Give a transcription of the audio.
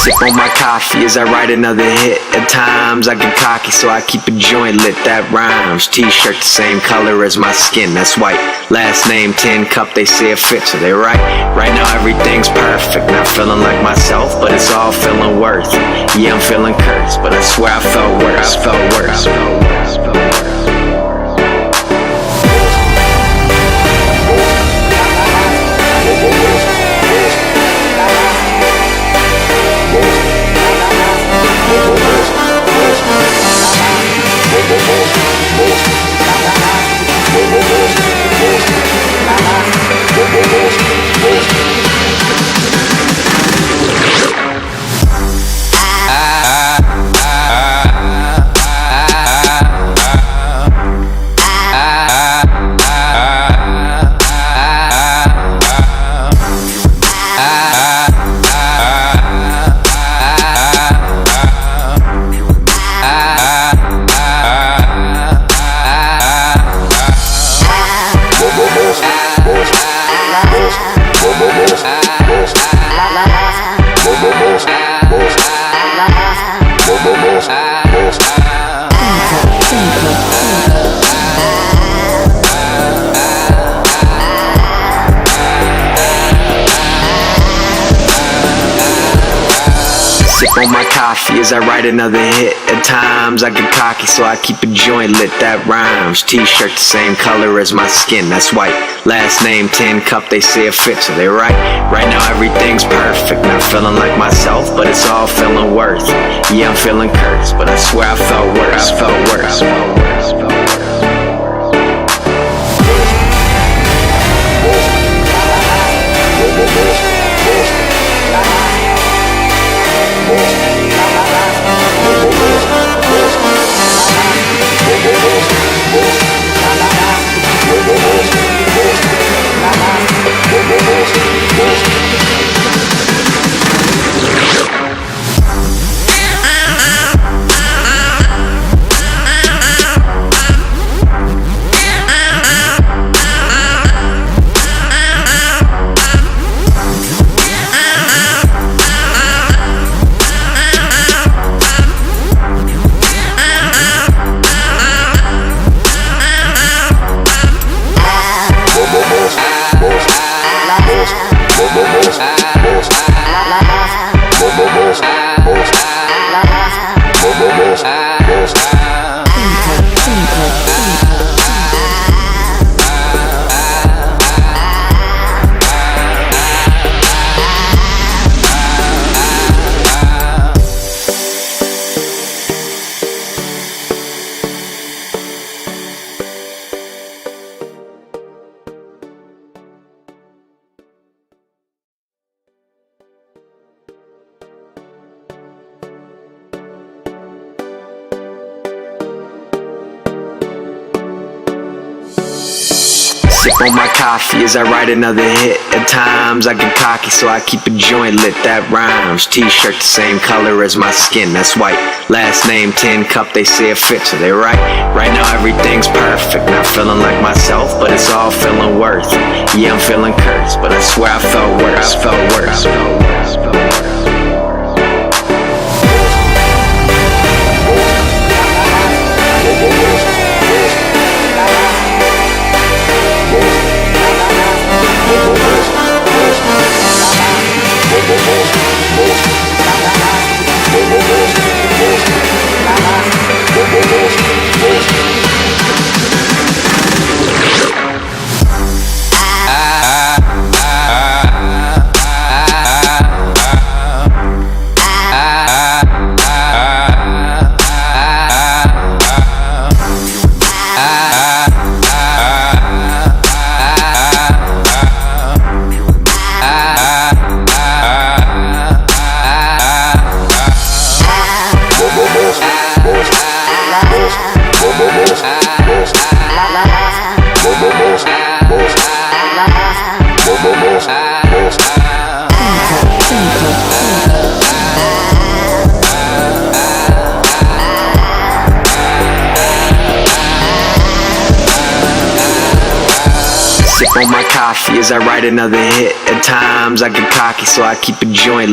Sip on my coffee as I write another hit. At times I get cocky, so I keep a joint lit. That rhymes. T-shirt the same color as my skin, that's white. Last name 10 cup, they say it fits, so they right. Right now everything's perfect. Not feeling like myself, but it's all feeling worth. Yeah, I'm feeling cursed, but I swear I felt worse. I felt worse. I felt worse. I felt worse. Sip on my coffee as I write another hit. At times I get cocky, so I keep a joint lit. That rhymes. T-shirt the same color as my skin, that's white. Last name 10 cup, they say it fits, so they right. Right now everything's perfect. Not feeling like myself, but it's all feeling worth. Yeah, I'm feeling cursed, but I swear I felt worse. I felt worse. I felt worse. I felt worse. Sip on my coffee as I write another hit. At times I get cocky, so I keep a joint lit. That rhymes. T-shirt the same color as my skin, that's white. Last name 10 cup, they say it fits, so they right. Right now everything's perfect. Not feeling like myself, but it's all feeling worth. Yeah, I'm feeling cursed, but I swear I felt worse. I felt worse. I felt worse. I felt worse. Sip on my coffee as I write another hit. At times I get cocky, so I keep a joint